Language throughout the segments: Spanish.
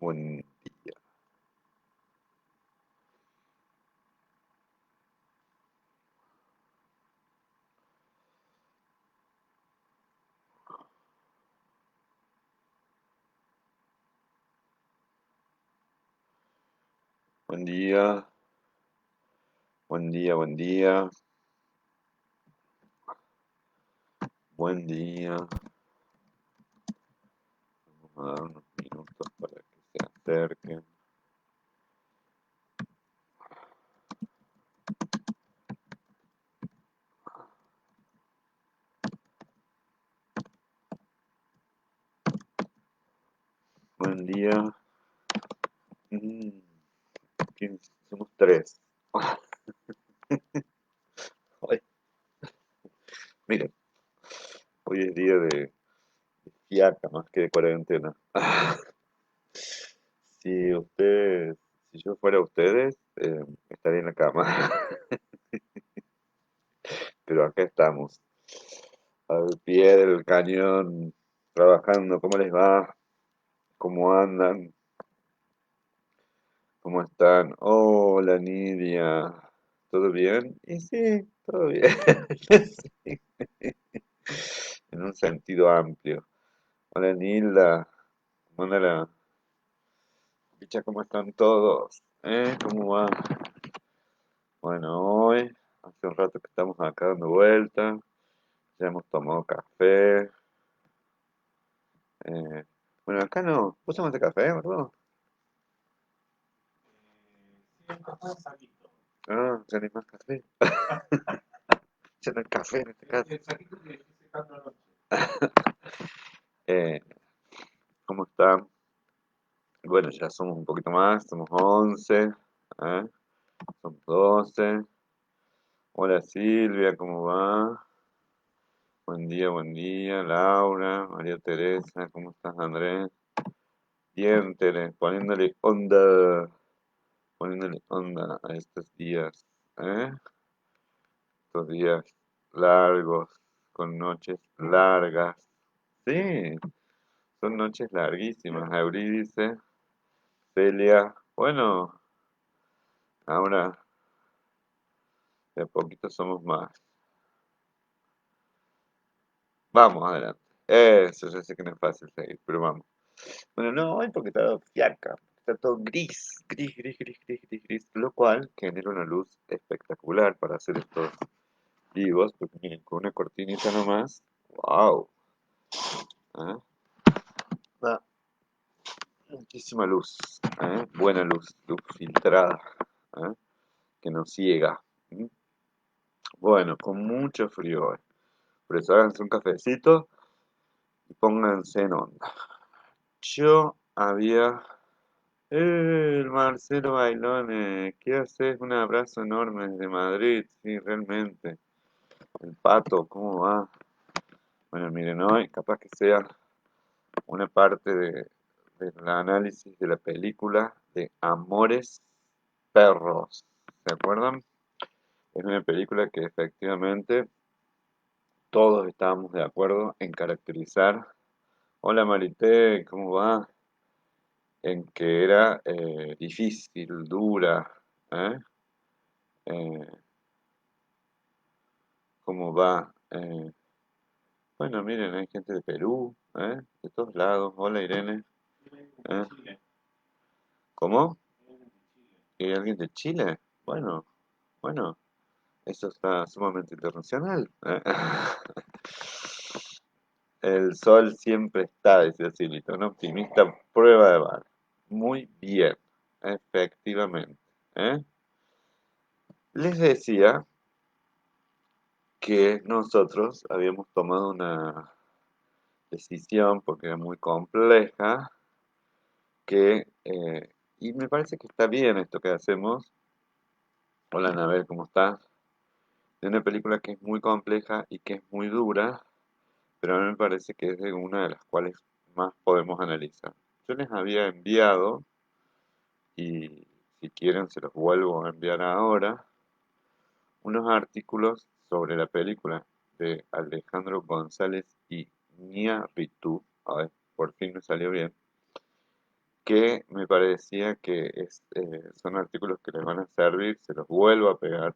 Buen día, buen día, buen día, buen día, buen día. Vamos a dar unos minutos para que se acerquen. Buen día. Mm, Somos tres. Ay, miren, hoy es día de fiaca más que de cuarentena. Si yo fuera ustedes, estaría en la cama. Pero acá estamos, al pie del cañón, trabajando. ¿Cómo les va? ¿Cómo andan? ¿Cómo están? Hola, Nidia. ¿Todo bien? Y sí, todo bien. Sí, en un sentido amplio. Hola, Nilda. ¿Cómo anda la bicha? ¿Cómo están todos? ¿Cómo va? Bueno, hoy, hace un rato que estamos acá dando vueltas. Ya hemos tomado café. eh, bueno, acá no. ¿Vos tomaste café, verdad? Ah, ya no hay más café. Ya no hay café en este caso. Eh, ¿Cómo están? Bueno, ya somos un poquito más, somos 11, ¿eh? Somos 12. Hola Silvia, ¿cómo va? Buen día, Laura, María Teresa, ¿cómo estás, Andrés? Bien, Tere, poniéndole onda a estos días, ¿eh? Estos días largos, con noches largas. Sí, son noches larguísimas, Eurídice, Celia. Bueno, ahora de a poquito somos más. Vamos adelante. Eso, ya sé que no es fácil seguir, pero vamos. Bueno, no, hoy porque está todo fiaca. Está todo gris, gris, gris, gris, gris, gris, gris. Lo cual genera una luz espectacular para hacer estos vivos. Porque miren, con una cortinita nomás. ¡Wow! ¿Eh? Da muchísima luz. Buena luz, luz filtrada. ¿Eh? Que no ciega. ¿Mm? Bueno, con mucho frío hoy. Por eso háganse un cafecito y pónganse en onda. Yo había el Marcelo Bailone, ¿qué haces? Un abrazo enorme desde Madrid, sí, realmente. El Pato, ¿cómo va? Bueno, miren, hoy capaz que sea una parte del análisis de la película de Amores Perros. ¿Se acuerdan? Es una película que efectivamente todos estábamos de acuerdo en caracterizar. Hola Marité, ¿cómo va? En que era difícil, dura, ¿eh? Eh, ¿Cómo va? Bueno, miren, hay gente de Perú, de todos lados. Hola Irene. ¿eh? ¿Cómo? ¿Y hay alguien de Chile? Bueno, bueno, eso está sumamente internacional. El sol siempre está, decía Silvito, un optimista prueba de bala. Muy bien, efectivamente. ¿eh? Les decía que nosotros habíamos tomado una decisión, porque era muy compleja, y me parece que está bien esto que hacemos. Hola, Anabel, ¿cómo estás? De una película que es muy compleja y que es muy dura, pero a mí me parece que es de una de las cuales más podemos analizar. Yo les había enviado, y si quieren se los vuelvo a enviar ahora, unos artículos sobre la película de Alejandro González y Iñárritu. A ver, por fin me salió bien. que me parecía que son artículos que les van a servir, se los vuelvo a pegar.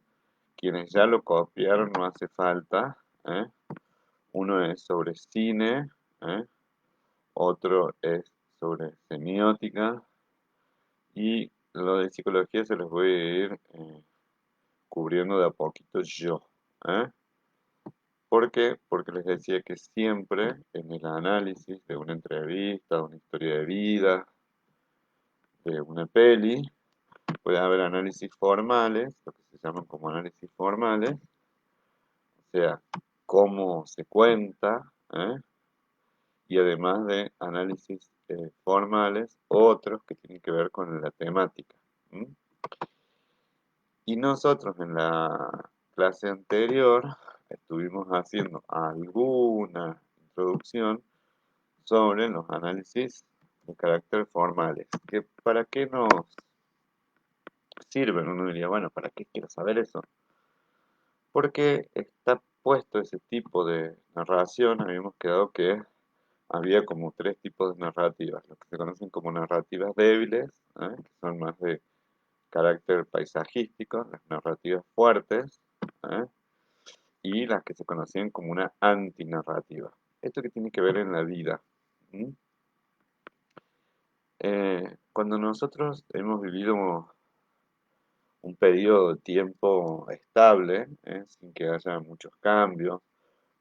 Quienes ya lo copiaron no hace falta, ¿eh? Uno es sobre cine, ¿eh? Otro es sobre semiótica y lo de psicología se los voy a ir cubriendo de a poquito yo. ¿Eh? ¿Por qué? Porque les decía que siempre en el análisis de una entrevista, de una historia de vida, de una peli, puede haber análisis formales, lo que se llaman como análisis formales, o sea, cómo se cuenta, ¿eh? Y además de análisis formales, otros que tienen que ver con la temática. ¿M? Y nosotros en la clase anterior estuvimos haciendo alguna introducción sobre los análisis de carácter formales. Que ¿para qué nos sirven? Uno diría, bueno, ¿para qué quiero saber eso? Porque está puesto ese tipo de narración, habíamos quedado que había como tres tipos de narrativas, los que se conocen como narrativas débiles, que son más de carácter paisajístico, las narrativas fuertes, ¿eh? Y las que se conocían como una antinarrativa. ¿Esto que tiene que ver en la vida? ¿Mm? Cuando nosotros hemos vivido un periodo de tiempo estable, sin que haya muchos cambios,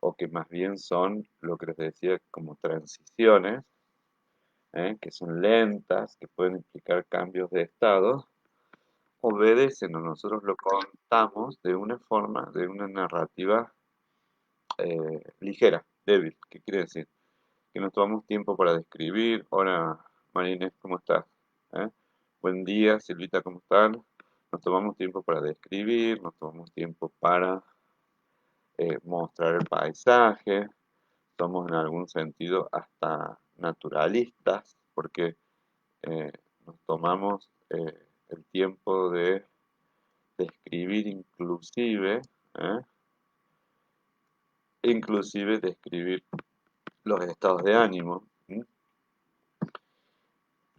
o que más bien son lo que les decía como transiciones, que son lentas, que pueden implicar cambios de estado, obedecen o nosotros lo contamos de una forma, de una narrativa ligera, débil. ¿Qué quiere decir? Que nos tomamos tiempo para describir. Hola, Marines, ¿cómo estás? ¿Eh? Buen día, Silvita, ¿cómo están? Nos tomamos tiempo para describir, nos tomamos tiempo para mostrar el paisaje, somos en algún sentido hasta naturalistas, porque nos tomamos el tiempo de describir ¿eh? Inclusive describir los estados de ánimo. ¿M?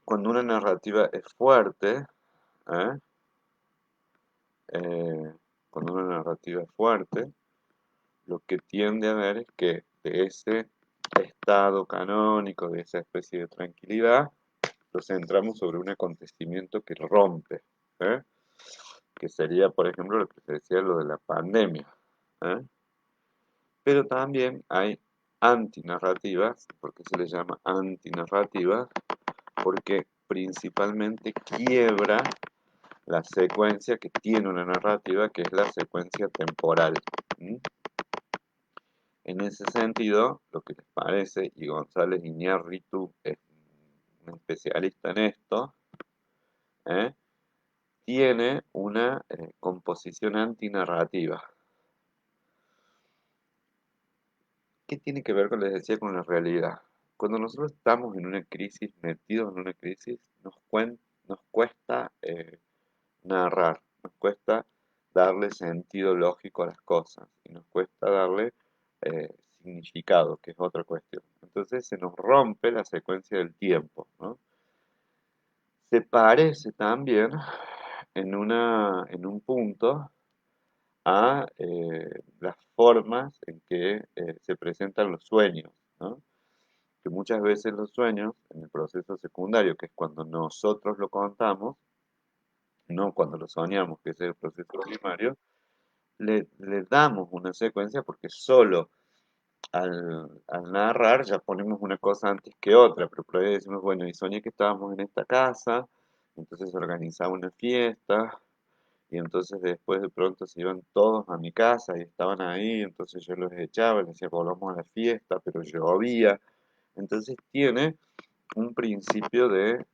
Cuando una narrativa es fuerte, ¿eh? Eh, cuando una narrativa es fuerte, lo que tiende a ver es que de ese estado canónico, de esa especie de tranquilidad, lo centramos sobre un acontecimiento que rompe, ¿eh? Que sería, por ejemplo, lo que se decía lo de la pandemia. ¿Eh? Pero también hay antinarrativas. ¿Por qué se les llama antinarrativas? Porque principalmente quiebra la secuencia que tiene una narrativa, que es la secuencia temporal. ¿Mm? En ese sentido, lo que les parece, y González Iñárritu es un especialista en esto, ¿eh? Tiene una composición antinarrativa. ¿Qué tiene que ver con, les decía, con la realidad? Cuando nosotros estamos en una crisis, metidos en una crisis, nos cuesta narrar, nos cuesta darle sentido lógico a las cosas y nos cuesta darle significado, que es otra cuestión. Entonces se nos rompe la secuencia del tiempo, ¿no? Se parece también en un punto a las formas en que se presentan los sueños, ¿no? Que muchas veces los sueños, en el proceso secundario, que es cuando nosotros lo contamos, no cuando lo soñamos, que es el proceso primario, le damos una secuencia porque solo al narrar ya ponemos una cosa antes que otra, pero por ahí decimos, bueno, y soñé que estábamos en esta casa, entonces organizaba una fiesta, y entonces después de pronto se iban todos a mi casa y estaban ahí, entonces yo los echaba, les decía, volvamos a la fiesta, pero llovía. Entonces tiene un principio de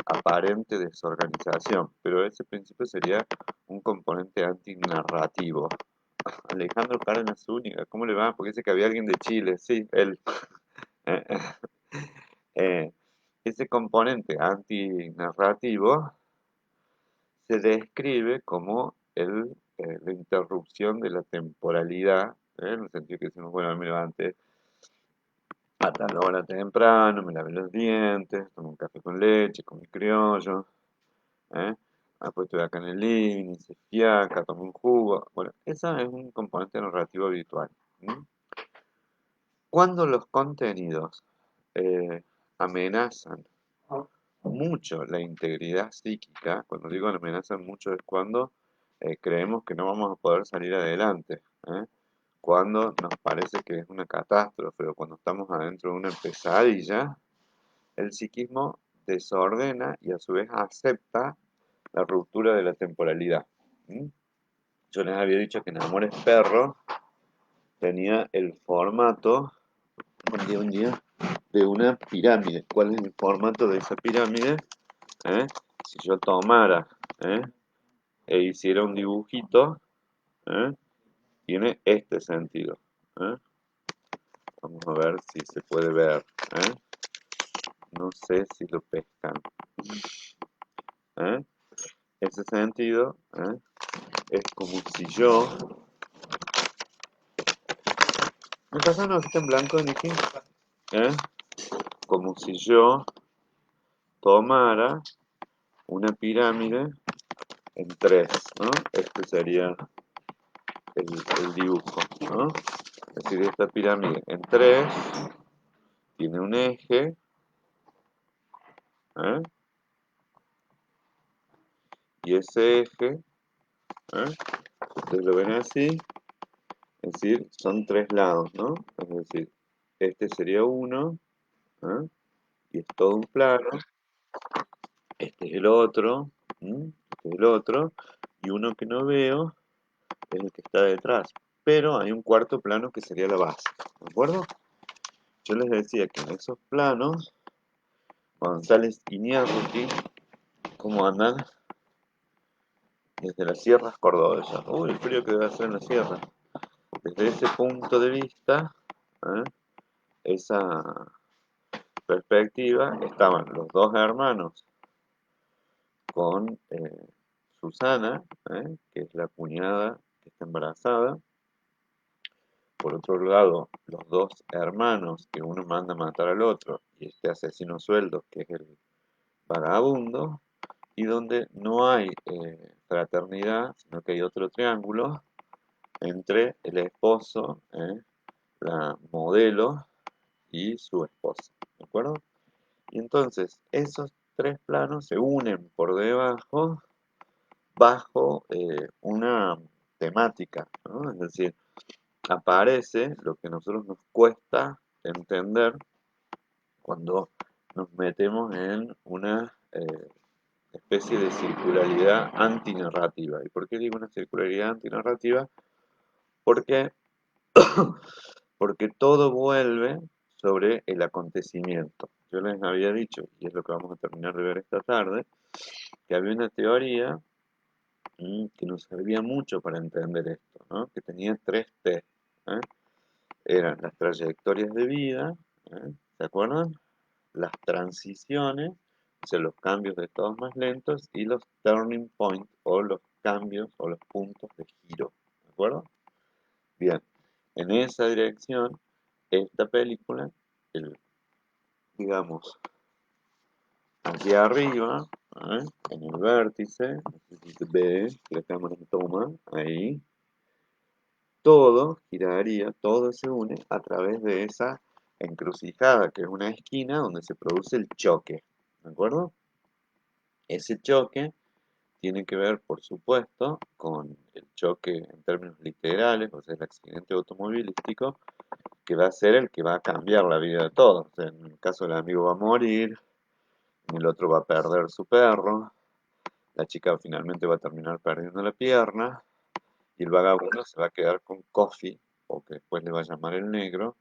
aparente desorganización, pero ese principio sería un componente antinarrativo. Alejandro Cárdenas Zúñiga, ¿cómo le va? Porque dice que había alguien de Chile, sí, él. Eh, eh, ese componente antinarrativo se describe como la interrupción de la temporalidad, en el sentido que decimos, bueno, mira, antes a tal hora temprano, me lavé los dientes, tomo un café con leche, con mi criollo, ¿eh? Después estoy acá en el living, hice fiaca, tomé un jugo. Bueno, ese es un componente narrativo habitual. ¿M? Cuando los contenidos amenazan mucho la integridad psíquica, cuando digo amenazan mucho es cuando creemos que no vamos a poder salir adelante, ¿eh? Cuando nos parece que es una catástrofe o cuando estamos adentro de una pesadilla, el psiquismo desordena y a su vez acepta la ruptura de la temporalidad. ¿M? Yo les había dicho que en Amores Perro tenía el formato, un día, de una pirámide. ¿Cuál es el formato de esa pirámide? ¿Eh? Si yo tomara e hiciera un dibujito, ¿eh? Tiene este sentido. ¿Eh? Vamos a ver si se puede ver. ¿Eh? No sé si lo pescan. ¿Eh? Ese sentido es como si yo... ¿Me pasa una hojita en blanco, Nicky? ¿Eh? Como si yo tomara una pirámide en tres, ¿no? Este sería el dibujo, ¿no? Es decir, esta pirámide en tres tiene un eje, ¿eh? Y ese eje, ustedes lo ven así, es decir, son tres lados, ¿no? Es decir, este sería uno, ¿eh? Y es todo un plano, este es el otro, este es el otro, y uno que no veo es el que está detrás. Pero hay un cuarto plano que sería la base, ¿de acuerdo? Yo les decía que en esos planos, González Iñárritu, ¿cómo andan? Desde las sierras cordobesas. Uy, el frío que debe hacer en la sierra. Desde ese punto de vista, ¿eh? Esa perspectiva, estaban los dos hermanos con Susana, que es la cuñada que está embarazada. Por otro lado, los dos hermanos que uno manda a matar al otro y este asesino sueldo, que es el vagabundo, y donde no hay fraternidad, sino que hay otro triángulo entre el esposo, la modelo y su esposa, ¿de acuerdo? Y entonces esos tres planos se unen por debajo bajo una temática, ¿no? Es decir, aparece lo que a nosotros nos cuesta entender cuando nos metemos en una especie de circularidad antinarrativa. ¿Y por qué digo una circularidad antinarrativa? Porque, porque todo vuelve sobre el acontecimiento. Yo les había dicho, y es lo que vamos a terminar de ver esta tarde, que había una teoría que nos servía mucho para entender esto, ¿no? Que tenía tres T. ¿eh? Eran las trayectorias de vida, ¿se acuerdan? Las transiciones, o sea, los cambios de estados más lentos, y los turning points, o los cambios o los puntos de giro, ¿de acuerdo? Bien, en esa dirección, esta película, digamos, hacia arriba, en el vértice, no sé si se ve, la cámara me toma, ahí, todo giraría, todo se une a través de esa encrucijada, que es una esquina donde se produce el choque, ¿de acuerdo? Ese choque tiene que ver, por supuesto, con el choque en términos literales, o sea, el accidente automovilístico, que va a ser el que va a cambiar la vida de todos. O sea, en el caso del amigo va a morir, en el otro va a perder su perro, la chica finalmente va a terminar perdiendo la pierna, y el vagabundo se va a quedar con Coffee, o que después le va a llamar el negro,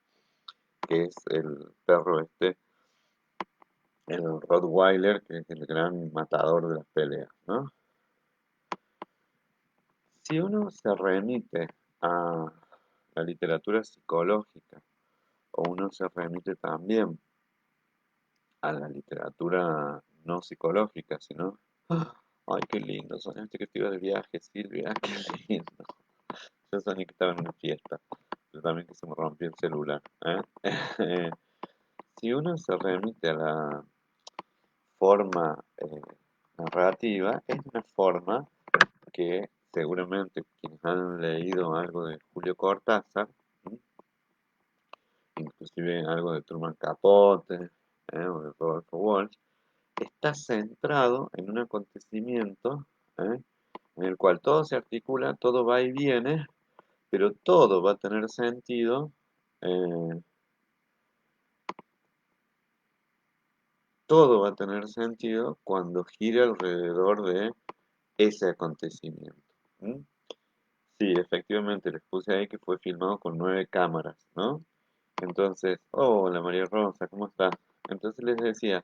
que es el perro este, el Rottweiler, que es el gran matador de las peleas, ¿no? Si uno se remite a la literatura psicológica, o uno se remite también a la literatura no psicológica, sino, ay, qué lindo, soñaste que te ibas de viaje, Silvia, qué lindo. Yo soñé que estaba en una fiesta, pero también que se me rompió el celular, ¿eh? si uno se remite a la forma narrativa, es una forma que seguramente quienes han leído algo de Julio Cortázar, ¿m? Inclusive algo de Truman Capote, o de Rodolfo Walsh, está centrado en un acontecimiento, ¿eh? En el cual todo se articula, todo va y viene, pero todo va a tener sentido, eh, todo va a tener sentido cuando gire alrededor de ese acontecimiento. ¿M? Sí, efectivamente, les puse ahí que fue filmado con 9 cámaras, ¿no? Entonces, hola María Rosa, ¿cómo está? Entonces les decía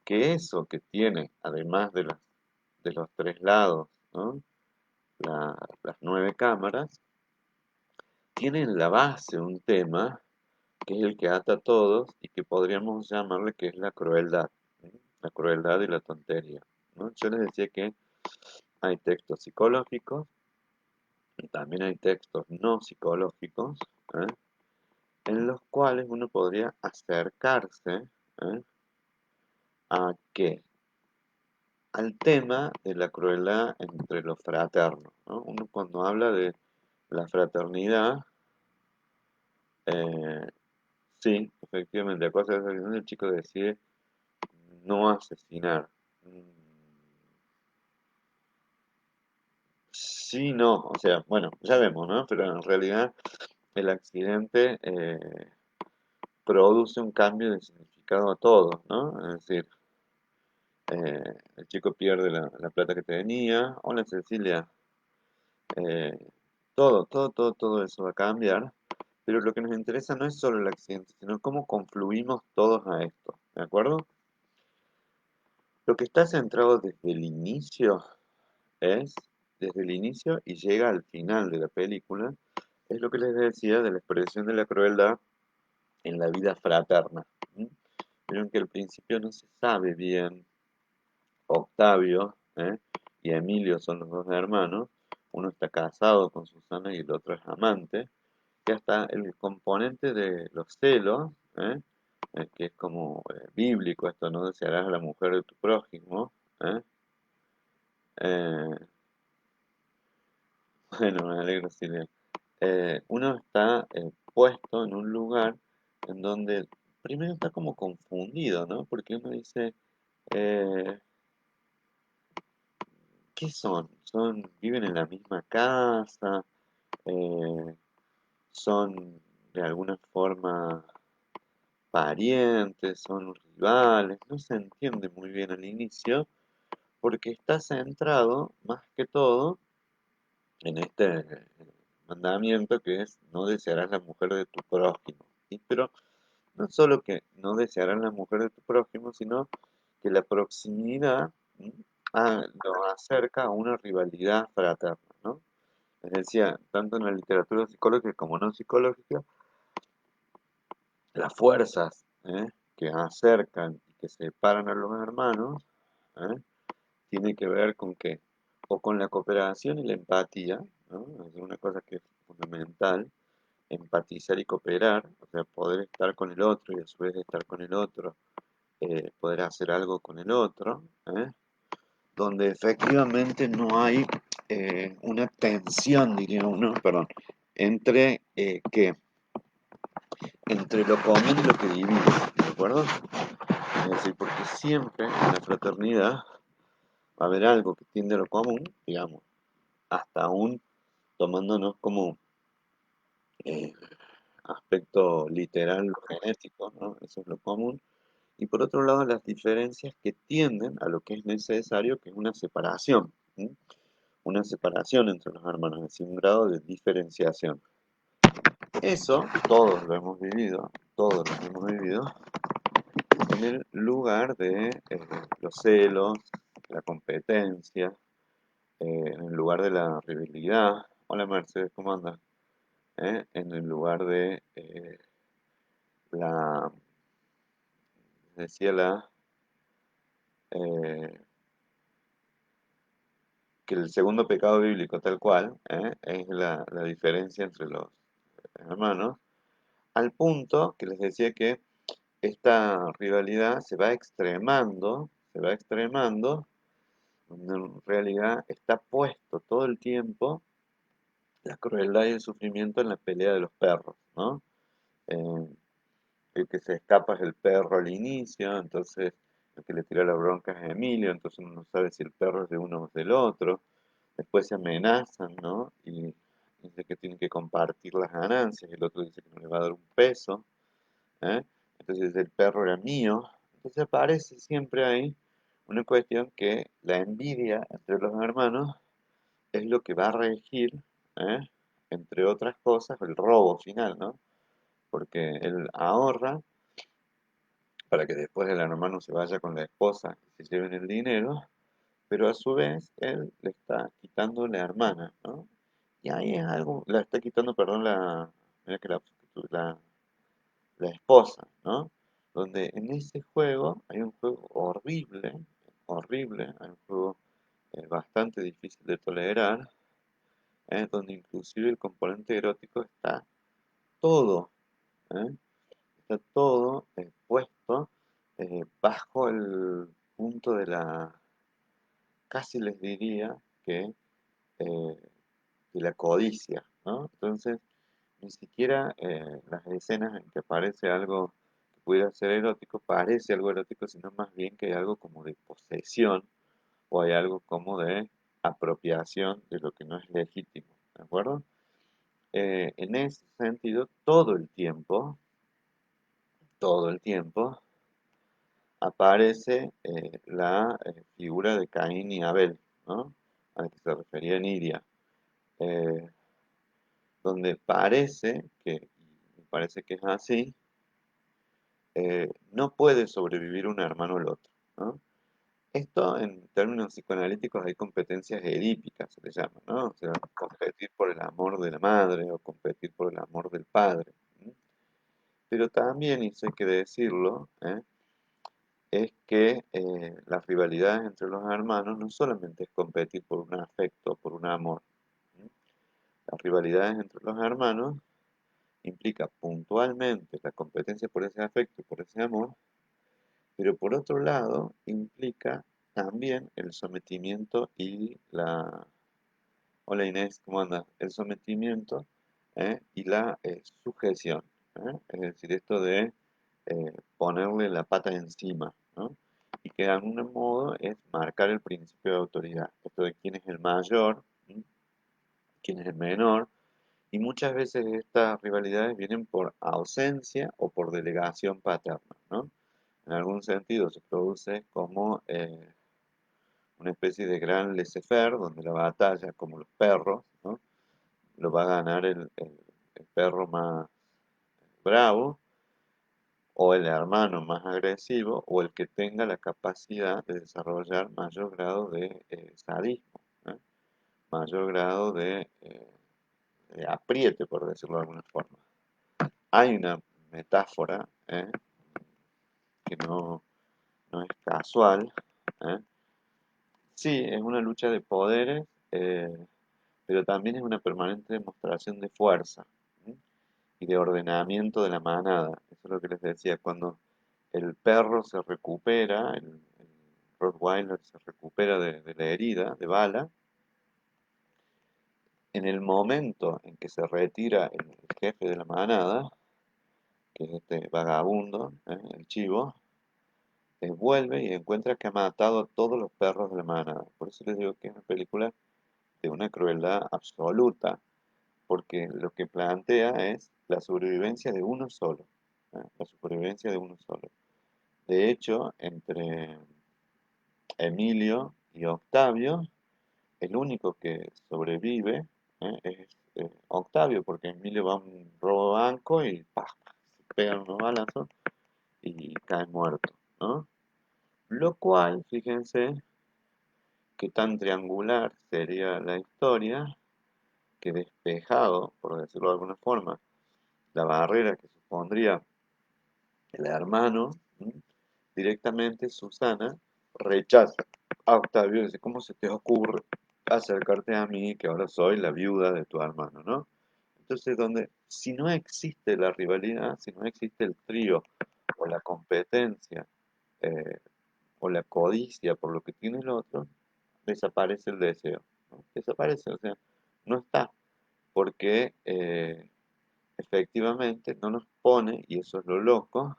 que eso que tiene, además de los 3 lados, ¿no? Las 9 cámaras, tiene en la base un tema que es el que ata a todos y que podríamos llamarle que es la crueldad, ¿sí? La crueldad y la tontería, ¿no? Yo les decía que hay textos psicológicos y también hay textos no psicológicos, ¿eh? En los cuales uno podría acercarse, ¿eh? ¿A qué? Al tema de la crueldad entre los fraternos, ¿no? Uno cuando habla de la fraternidad, eh, sí, efectivamente, la cosa es que el chico decide no asesinar. Sí, no, o sea, bueno, ya vemos, ¿no? Pero en realidad el accidente produce un cambio de significado a todos, ¿no? Es decir, el chico pierde la plata que tenía, hola Cecilia, eh, todo eso va a cambiar, pero lo que nos interesa no es solo el accidente, sino cómo confluimos todos a esto, ¿de acuerdo? Lo que está centrado es, desde el inicio y llega al final de la película, es lo que les decía de la expresión de la crueldad en la vida fraterna. ¿M? Vieron que al principio no se sabe bien, Octavio, y Emilio son los dos hermanos, uno está casado con Susana y el otro es amante, que hasta el componente de los celos, que es como bíblico esto, no desearás a la mujer de tu prójimo, ¿eh? Eh, bueno, me alegro, Silvia. Uno está puesto en un lugar en donde primero está como confundido, ¿no? Porque uno dice, eh, ¿qué son? Viven en la misma casa, eh, son de alguna forma parientes, son rivales, no se entiende muy bien al inicio, porque está centrado más que todo en este mandamiento que es no desearás la mujer de tu prójimo, ¿sí? Pero no solo que no desearás la mujer de tu prójimo, sino que la proximidad, ¿m? Lo acerca a una rivalidad fraterna, ¿no? Les decía, tanto en la literatura psicológica como no psicológica, las fuerzas, que acercan y que separan a los hermanos, ¿eh? Tiene que ver con que, o con la cooperación y la empatía, ¿no? Es una cosa que es fundamental, empatizar y cooperar, o sea, poder estar con el otro y a su vez estar con el otro, poder hacer algo con el otro, donde efectivamente no hay una tensión, diría uno, perdón, entre que entre lo común y lo que divide, ¿de acuerdo? Es decir, porque siempre en la fraternidad va a haber algo que tiende a lo común, digamos, hasta aún tomándonos como eh, aspecto literal genético, ¿no? Eso es lo común. Y por otro lado, las diferencias que tienden a lo que es necesario, que es una separación, ¿sí? Una separación entre los hermanos, es decir, un grado de diferenciación. Eso todos lo hemos vivido en el lugar de los celos, la competencia, en el lugar de la rivalidad. Hola Mercedes, ¿cómo andas? En el lugar de la, decía eh, que el segundo pecado bíblico tal cual, es la diferencia entre los hermanos, al punto que les decía que esta rivalidad se va extremando, donde en realidad está puesto todo el tiempo la crueldad y el sufrimiento en la pelea de los perros, ¿no? Eh, el que se escapa es el perro al inicio, entonces el que le tira la bronca es Emilio, entonces uno no sabe si el perro es de uno o del otro. Después se amenazan, ¿no? Y dice que tienen que compartir las ganancias, y el otro dice que no le va a dar un peso, ¿eh? Entonces el perro era mío. Entonces aparece siempre ahí una cuestión que la envidia entre los hermanos es lo que va a regir, ¿eh? Entre otras cosas, el robo final, ¿no? Porque él ahorra para que después el hermano se vaya con la esposa y se lleven el dinero, pero a su vez él le está quitando la hermana, ¿no? Y ahí es algo, la está quitando, perdón, mira que la, la esposa, ¿no? Donde en ese juego hay un juego horrible, horrible, hay un juego bastante difícil de tolerar, donde inclusive el componente erótico está todo, ¿eh? Está todo puesto bajo el punto de casi les diría que eh, de la codicia, ¿no? Entonces, ni siquiera las escenas en que aparece algo que pudiera ser erótico, parece algo erótico, sino más bien que hay algo como de posesión o hay algo como de apropiación de lo que no es legítimo, ¿de acuerdo? En ese sentido, todo el tiempo, aparece la figura de Caín y Abel, ¿no? A la que se refería Nidia, eh, donde parece que, y me parece que es así, no puede sobrevivir un hermano al otro, ¿no? Esto en términos psicoanalíticos hay competencias edípicas, se le llama, ¿no? O sea, competir por el amor de la madre o competir por el amor del padre. ¿Sí? Pero también, y eso hay que decirlo, es que las rivalidades entre los hermanos no solamente es competir por un afecto, por un amor. ¿Sí? Las rivalidades entre los hermanos implica puntualmente la competencia por ese afecto y por ese amor, pero por otro lado implica también el sometimiento y la... Hola Inés, ¿cómo andas? El sometimiento y la sujeción. Es decir, esto de ponerle la pata encima, ¿no? Y que de algún modo es marcar el principio de autoridad. Esto de quién es el mayor, ¿sí? Quién es el menor. Y muchas veces estas rivalidades vienen por ausencia o por delegación paterna, ¿no? En algún sentido se produce como una especie de gran laissez-faire, donde la batalla, como los perros, ¿no? Lo va a ganar el perro más bravo, o el hermano más agresivo, o el que tenga la capacidad de desarrollar mayor grado de sadismo, ¿eh? Mayor grado de apriete, por decirlo de alguna forma. Hay una metáfora que no es casual. ¿Eh? Sí, es una lucha de poderes, pero también es una permanente demostración de fuerza, ¿sí? Y de ordenamiento de la manada. Eso es lo que les decía, cuando el perro se recupera, el Rottweiler se recupera de la herida, de bala, en el momento en que se retira el jefe de la manada, que es este vagabundo, el chivo, vuelve y encuentra que ha matado a todos los perros de la manada. Por eso les digo que es una película de una crueldad absoluta, porque lo que plantea es la sobrevivencia de uno solo, la supervivencia de uno solo. De hecho, entre Emilio y Octavio, el único que sobrevive es Octavio, porque Emilio va a un robo de banco y ¡pah! Se pegan unos balazos y cae muerto, ¿no? Lo cual, fíjense, qué tan triangular sería la historia que despejado, por decirlo de alguna forma, la barrera que supondría el hermano, ¿m? Directamente Susana rechaza a Octavio y dice, ¿cómo se te ocurre acercarte a mí que ahora soy la viuda de tu hermano, ¿no? Entonces, donde si no existe la rivalidad, si no existe el trío o la competencia eh, o la codicia por lo que tiene el otro, desaparece el deseo, ¿no? Desaparece, o sea, no está, porque efectivamente no nos pone, y eso es lo loco,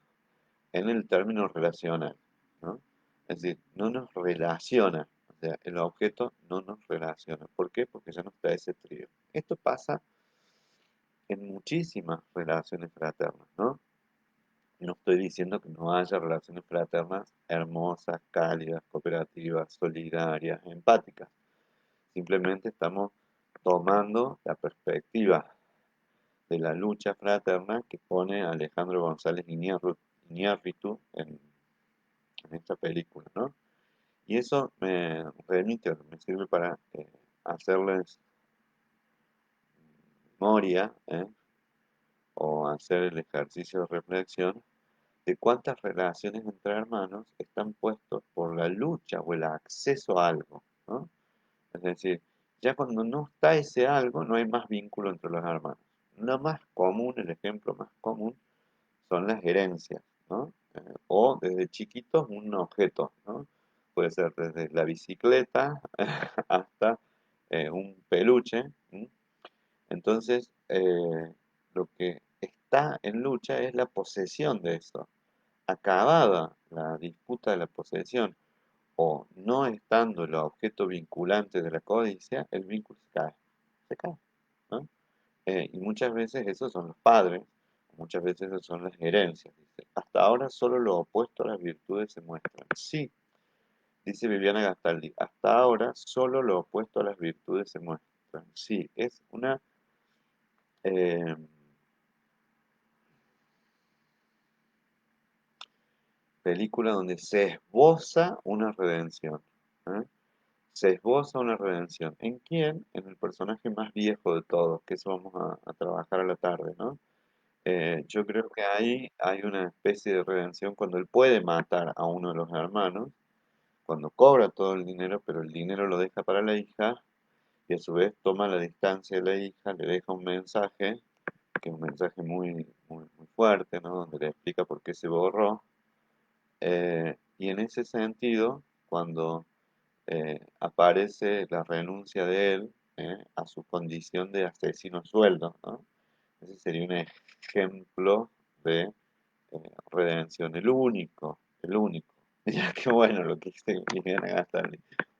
en el término relacional, ¿no? Es decir, no nos relaciona, o sea, el objeto no nos relaciona. ¿Por qué? Porque ya no está ese trío. Esto pasa en muchísimas relaciones fraternas, ¿no? No estoy diciendo que no haya relaciones fraternas hermosas, cálidas, cooperativas, solidarias, empáticas. Simplemente estamos tomando la perspectiva de la lucha fraterna que pone Alejandro González Iñárritu en esta película, ¿no? Y eso me remite, me sirve para hacerles memoria, o hacer el ejercicio de reflexión de cuántas relaciones entre hermanos están puestos por la lucha o el acceso a algo, ¿no? Es decir, ya cuando no está ese algo, no hay más vínculo entre los hermanos. Lo más común, el ejemplo más común, son las herencias, ¿no? O desde chiquitos un objeto, ¿no? Puede ser desde la bicicleta hasta un peluche. ¿M? Entonces, lo que está en lucha es la posesión de eso. Acabada la disputa de la posesión o no estando el objeto vinculante de la codicia, el vínculo se cae, ¿no? Y muchas veces esos son los padres, muchas veces esos son las herencias. Dice. Hasta ahora solo lo opuesto a las virtudes se muestran. Sí, dice Viviana Gastaldi, hasta ahora solo lo opuesto a las virtudes se muestran. Sí, es una eh, película donde se esboza una redención. ¿Eh? Se esboza una redención. ¿En quién? En el personaje más viejo de todos, que eso vamos a trabajar a la tarde, ¿no? Yo creo que ahí hay una especie de redención cuando él puede matar a uno de los hermanos, cuando cobra todo el dinero, pero el dinero lo deja para la hija y a su vez toma la distancia de la hija, le deja un mensaje, que es un mensaje muy fuerte, ¿no? Donde le explica por qué se borró. Y en ese sentido, cuando aparece la renuncia de él a su condición de asesino a sueldo, ¿no? Ese sería un ejemplo de redención, el único. Ya que bueno, lo que dice Liliana Gastaldi.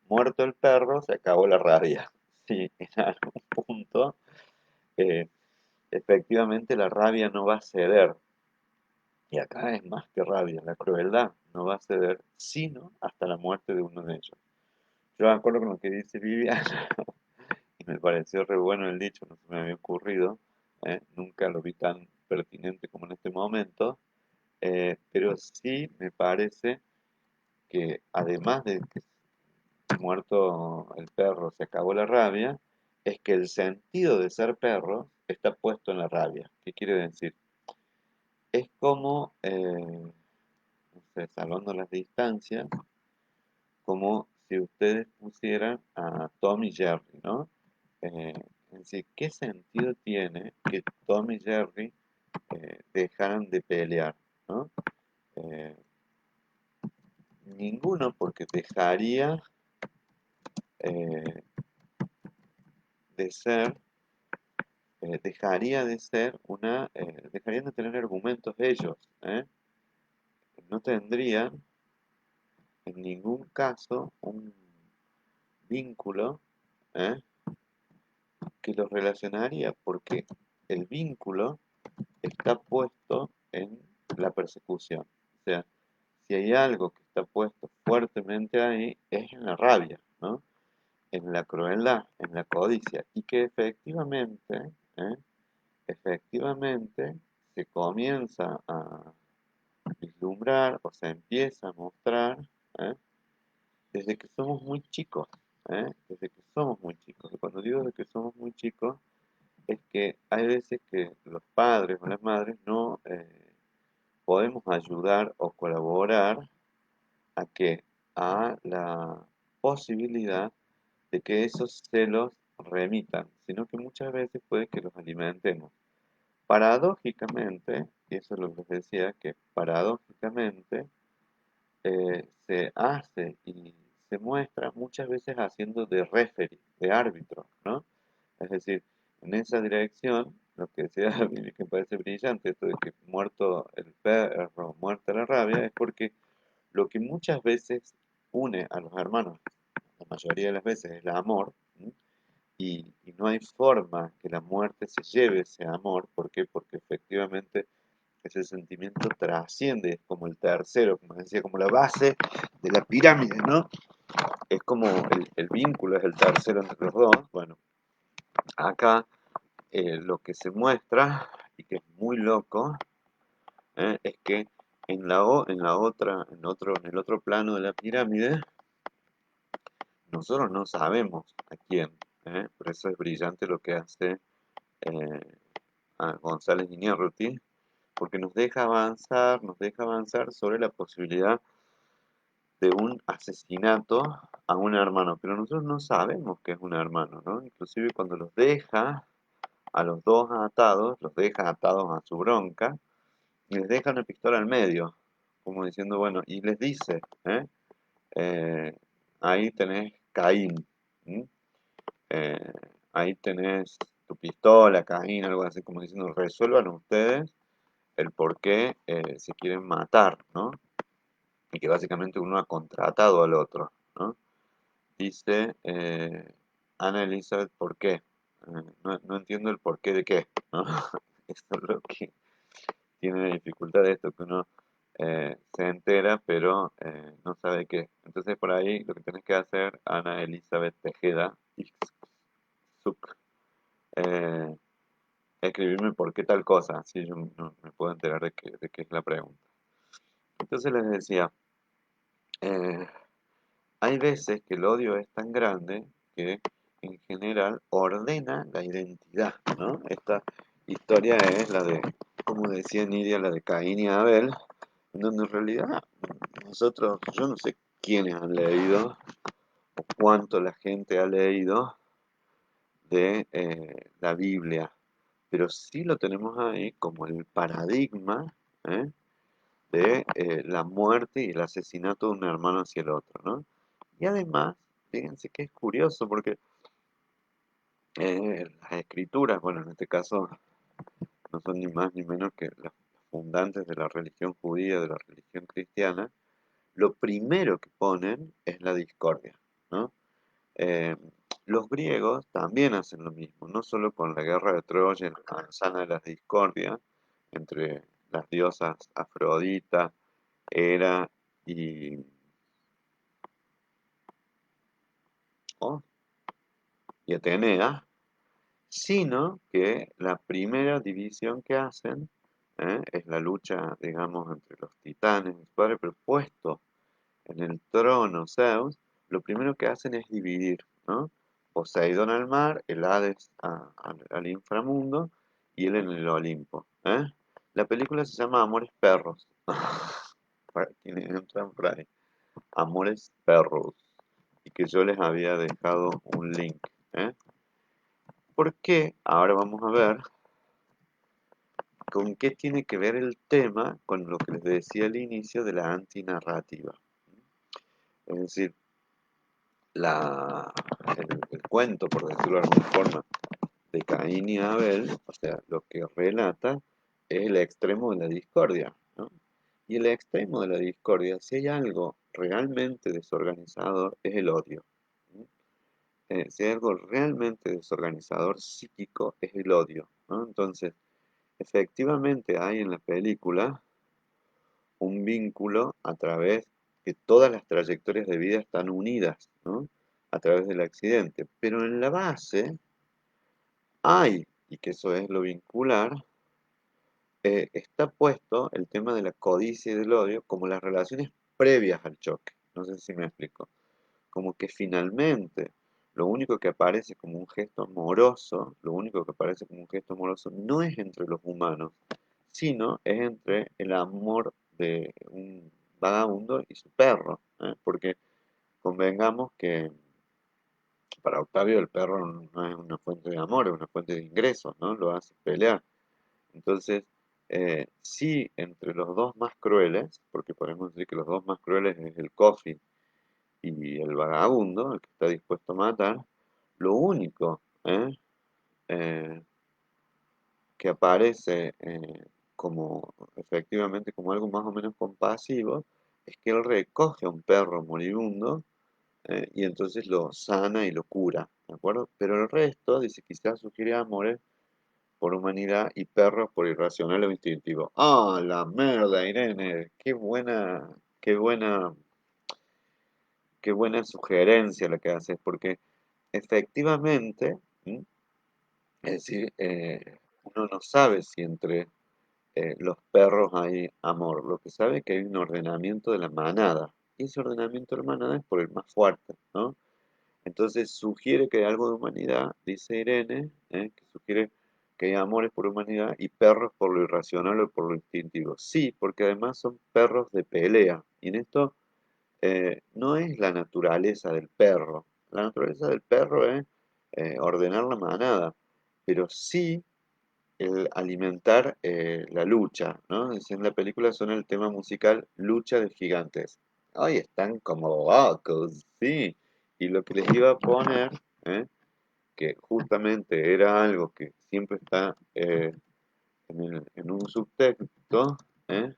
Muerto el perro, se acabó la rabia. Sí, en algún punto, eh, efectivamente la rabia no va a ceder. Y acá es más que rabia, la crueldad no va a ceder, sino hasta la muerte de uno de ellos. Yo me acuerdo con lo que dice Viviana, y me pareció re bueno el dicho, no se me había ocurrido, nunca lo vi tan pertinente como en este momento, pero sí me parece que además de que muerto el perro se acabó la rabia, es que el sentido de ser perro está puesto en la rabia. ¿Qué quiere decir? Es como, no sé, salvando las distancias, como si ustedes pusieran a Tom y Jerry, ¿no? Es decir, ¿qué sentido tiene que Tom y Jerry dejaran de pelear, ¿no? Eh, ninguno, porque eh, de ser, dejarían de tener argumentos ellos, ¿eh? No tendrían en ningún caso un vínculo, ¿eh? Que los relacionaría, porque el vínculo está puesto en la persecución. O sea, si hay algo que está puesto fuertemente ahí, es en la rabia, ¿no? En la crueldad, en la codicia, y que efectivamente, ¿eh? Efectivamente se comienza a vislumbrar o se empieza a mostrar ¿eh? Desde que somos muy chicos, desde que somos muy chicos. Y cuando digo desde que somos muy chicos, es que hay veces que los padres o las madres no podemos ayudar o colaborar a que a la posibilidad de que esos celos remitan, sino que muchas veces puede que los alimentemos. Paradójicamente, y eso es lo que les decía, que paradójicamente se hace y se muestra muchas veces haciendo de referee, de árbitro, ¿no? Es decir, en esa dirección, lo que decía Billy, que me parece brillante, esto de que muerto el perro, muerta la rabia, es porque lo que muchas veces une a los hermanos, la mayoría de las veces es el amor, ¿m? Y no hay forma que la muerte se lleve ese amor. ¿Por qué? Porque efectivamente ese sentimiento trasciende, es como el tercero, como decía, como la base de la pirámide, ¿no? Es como el vínculo, es el tercero entre los dos. Bueno, acá lo que se muestra, y que es muy loco, es que en la otra, en el otro plano de la pirámide, nosotros no sabemos a quién. Por eso es brillante lo que hace eh, a González Iñárritu, porque nos deja avanzar sobre la posibilidad de un asesinato a un hermano, pero nosotros no sabemos que es un hermano, ¿no? Inclusive cuando los deja a los dos atados, los deja atados a su bronca, y les deja una pistola al medio, como diciendo, bueno, y les dice, Eh, ahí tenés Caín, ¿m? Eh, ahí tenés tu pistola, Caín, algo así como diciendo, resuelvan ustedes el por qué se quieren matar, ¿no? Y que básicamente uno ha contratado al otro, ¿no? Dice Ana Elizabeth, ¿por qué? No entiendo el porqué de qué, ¿no? Esto es lo que tiene dificultad de esto, que uno se entera, pero no sabe qué. Entonces por ahí lo que tenés que hacer, Ana Elizabeth Tejeda, Ixuk, eh, escribirme por qué tal cosa, así yo no me puedo enterar de qué es la pregunta. Entonces les decía, eh, hay veces que el odio es tan grande que en general ordena la identidad, ¿no? Esta historia es la de, como decía Nidia, la de Caín y Abel, en donde en realidad nosotros, yo no sé quiénes han leído o cuánto la gente ha leído de la Biblia, pero sí lo tenemos ahí como el paradigma, ¿eh? De la muerte y el asesinato de un hermano hacia el otro, ¿no? Y además, fíjense que es curioso porque las escrituras, bueno, en este caso no son ni más ni menos que las fundantes de la religión judía, de la religión cristiana, lo primero que ponen es la discordia, ¿no? Eh, los griegos también hacen lo mismo, no solo con la guerra de Troya, la manzana de las discordias entre las diosas Afrodita, Hera y, oh, y Atenea, sino que la primera división que hacen es la lucha, digamos, entre los titanes, su padre propuesto en el trono Zeus, lo primero que hacen es dividir, ¿no? Poseidón al mar, el Hades al inframundo y él en el Olimpo, ¿eh? La película se llama Amores Perros, para quienes entran por ahí, Amores Perros, y que yo les había dejado un link, ¿eh? ¿Por qué? Ahora vamos a ver con qué tiene que ver el tema con lo que les decía al inicio de la antinarrativa. Es decir, el cuento, por decirlo de alguna forma, de Caín y Abel, o sea, lo que relata es el extremo de la discordia, ¿no? Y el extremo de la discordia, si hay algo realmente desorganizador, es el odio. ¿No? Si hay algo realmente desorganizador psíquico, es el odio, ¿no? Entonces, efectivamente hay en la película un vínculo a través que todas las trayectorias de vida están unidas, ¿no? A través del accidente. Pero en la base hay, y que eso es lo vincular, está puesto el tema de la codicia y del odio como las relaciones previas al choque. No sé si me explico. Como que finalmente lo único que aparece como un gesto amoroso, lo único que aparece como un gesto amoroso no es entre los humanos, sino es entre el amor de un vagabundo y su perro, ¿eh? Porque convengamos que para Octavio el perro no es una fuente de amor, es una fuente de ingresos, ¿no? Lo hace pelear. Entonces, Sí, entre los dos más crueles, porque podemos decir que los dos más crueles es el Coffin y el vagabundo, el que está dispuesto a matar, lo único eh, que aparece como efectivamente como algo más o menos compasivo es que él recoge a un perro moribundo y entonces lo sana y lo cura, ¿de acuerdo? Pero el resto dice quizás sugiere amores por humanidad y perros por irracional o instintivo. ¡Ah, la merda, Irene! Qué buena sugerencia la que haces, porque efectivamente, ¿m? Es decir, uno no sabe si entre los perros hay amor, lo que sabe es que hay un ordenamiento de la manada, y ese ordenamiento de la manada es por el más fuerte, ¿no? Entonces sugiere que hay algo de humanidad, dice Irene, que sugiere que hay amores por humanidad y perros por lo irracional o por lo instintivo. Sí, porque además son perros de pelea. Y en esto no es la naturaleza del perro. La naturaleza del perro es ordenar la manada, pero sí el alimentar la lucha, ¿no? En la película suena el tema musical Lucha de Gigantes. Ay, están como locos, sí. Y lo que les iba a poner, ¿eh? Que justamente era algo que siempre está en un subtexto, ¿eh?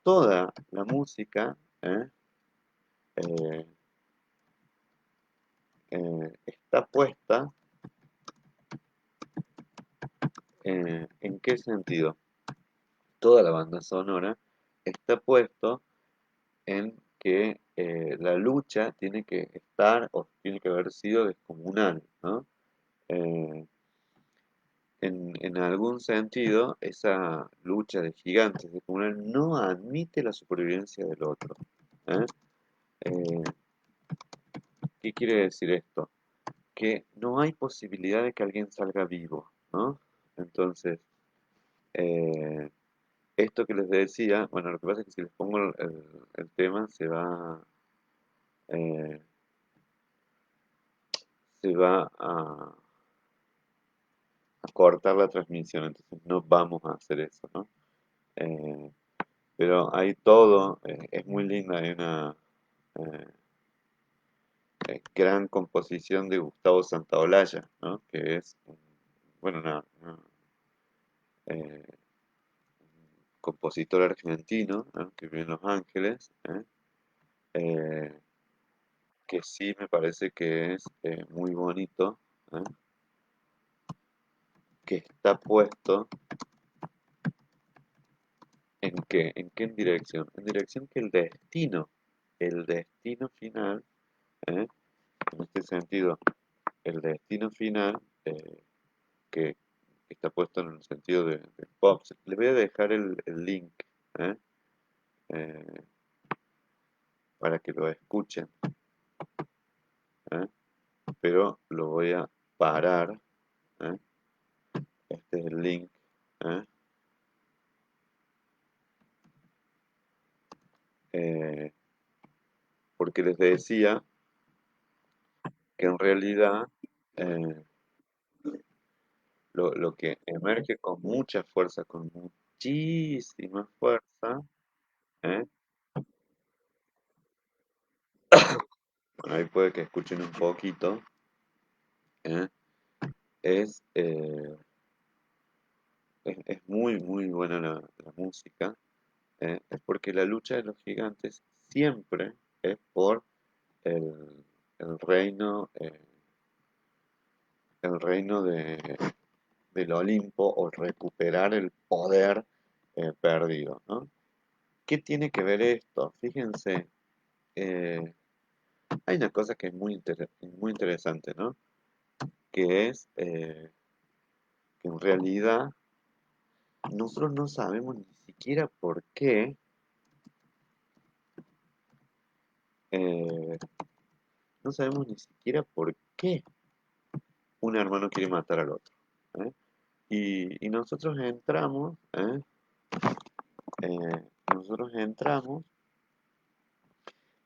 Toda la música eh, está puesta ¿en qué sentido? Toda la banda sonora está puesto en que la lucha tiene que estar o tiene que haber sido descomunal, ¿no? Eh, en algún sentido, esa lucha de gigantes descomunal no admite la supervivencia del otro. ¿Eh? Eh, ¿Qué quiere decir esto? Que no hay posibilidad de que alguien salga vivo, ¿no? Entonces, eh, esto que les decía, bueno, lo que pasa es que si les pongo el tema eh, se va a cortar la transmisión, entonces no vamos a hacer eso, ¿no? Eh, pero hay todo, es muy linda, hay una eh, gran composición de Gustavo Santaolalla, ¿no? Que es, bueno, una, eh, compositor argentino, ¿no? Que vive en Los Ángeles, eh, que sí me parece que es muy bonito, ¿eh? Que está puesto ¿en qué dirección? En dirección que el destino final, ¿eh? En este sentido, el destino final, que está puesto en el sentido de pop. Le voy a dejar el link, ¿eh? Eh, para que lo escuchen, ¿eh? Pero lo voy a parar, ¿eh? Este es el link, ¿eh? Eh, porque les decía que en realidad eh, lo que emerge con mucha fuerza, con muchísima fuerza, ¿eh? Bueno, ahí puede que escuchen un poquito, ¿eh? Es, eh, es muy, muy buena la música, es porque la lucha de los gigantes siempre es por el, el reino, el reino del Olimpo o recuperar el poder perdido, ¿no? ¿Qué tiene que ver esto? Fíjense, eh, hay una cosa que es muy interesante, ¿no? Que es que en realidad nosotros no sabemos ni siquiera por qué, eh, no sabemos ni siquiera por qué un hermano quiere matar al otro. ¿Eh? Y nosotros entramos, nosotros entramos,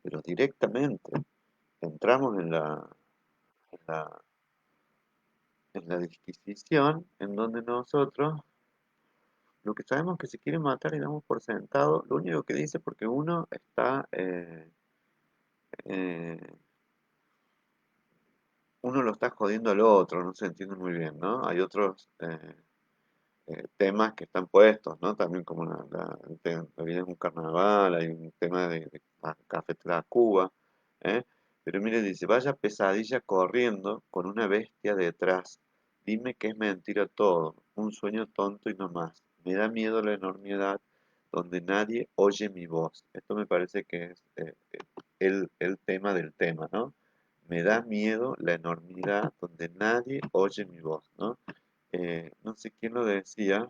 pero directamente, entramos en la, en la disquisición en donde nosotros lo que sabemos es que se quiere matar y damos por sentado, lo único que dice porque uno está, eh, uno lo está jodiendo al otro, no se entiende muy bien, ¿no? Hay otros temas que están puestos, ¿no? También como la vida es un carnaval, hay un tema de la cafetera Cuba, ¿eh? Pero mire, dice, vaya pesadilla corriendo con una bestia detrás, dime que es mentira todo, un sueño tonto y no más, me da miedo la enormidad donde nadie oye mi voz. Esto me parece que es el tema del tema, ¿no? Me da miedo la enormidad donde nadie oye mi voz, ¿no? No sé quién lo decía.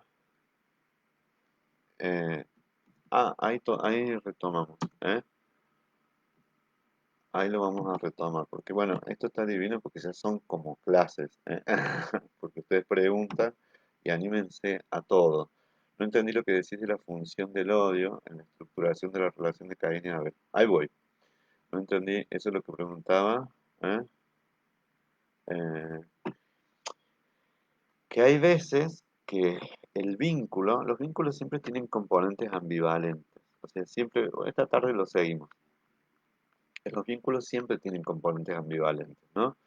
eh, ahí retomamos, ¿eh? Ahí lo vamos a retomar, porque bueno, esto está divino porque ya son como clases, ¿eh? Porque ustedes preguntan y anímense a todo. No entendí lo que decís de la función del odio en la estructuración de la relación de Caín y Abel. Ahí voy. No entendí, eso es lo que preguntaba, ¿eh? Eh, que hay veces que los vínculos siempre tienen componentes ambivalentes. O sea, siempre, esta tarde lo seguimos. Los vínculos siempre tienen componentes ambivalentes, ¿no?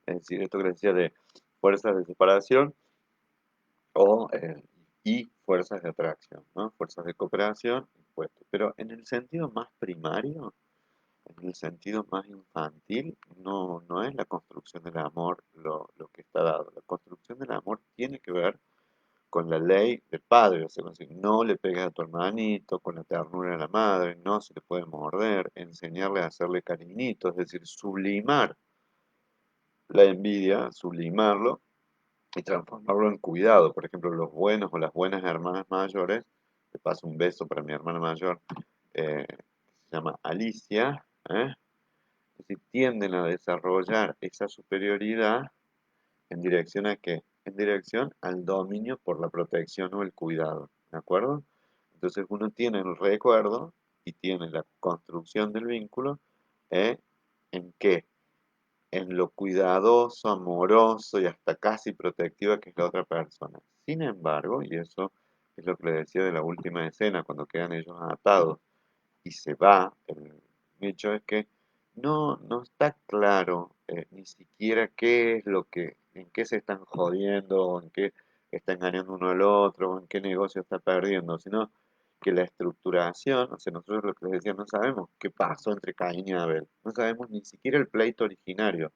Es decir, esto que decía de fuerzas de separación o, y fuerzas de atracción, ¿no? Fuerzas de cooperación, opuestos. Pero en el sentido más primario, en el sentido más infantil, no es la construcción del amor lo que está dado. La construcción del amor tiene que ver con la ley del padre, o sea, con decir, no le pegues a tu hermanito, con la ternura de la madre, no se le puede morder, enseñarle a hacerle cariñito, es decir, sublimar la envidia, sublimarlo y transformarlo en cuidado. Por ejemplo, los buenos o las buenas hermanas mayores, le paso un beso para mi hermana mayor, que se llama Alicia, es decir, tienden a desarrollar esa superioridad ¿en dirección a qué? En dirección al dominio por la protección o el cuidado, ¿de acuerdo? Entonces uno tiene el recuerdo y tiene la construcción del vínculo ¿en qué? En lo cuidadoso, amoroso y hasta casi protectiva que es la otra persona. Sin embargo, y eso es lo que le decía de la última escena, cuando quedan ellos atados y se va, el hecho es que no está claro ni siquiera qué es lo que, en qué se están jodiendo, o en qué está engañando uno al otro, o en qué negocio está perdiendo, sino que la estructuración, o sea, nosotros lo que les decía, no sabemos qué pasó entre Caín y Abel, no sabemos ni siquiera el pleito originario,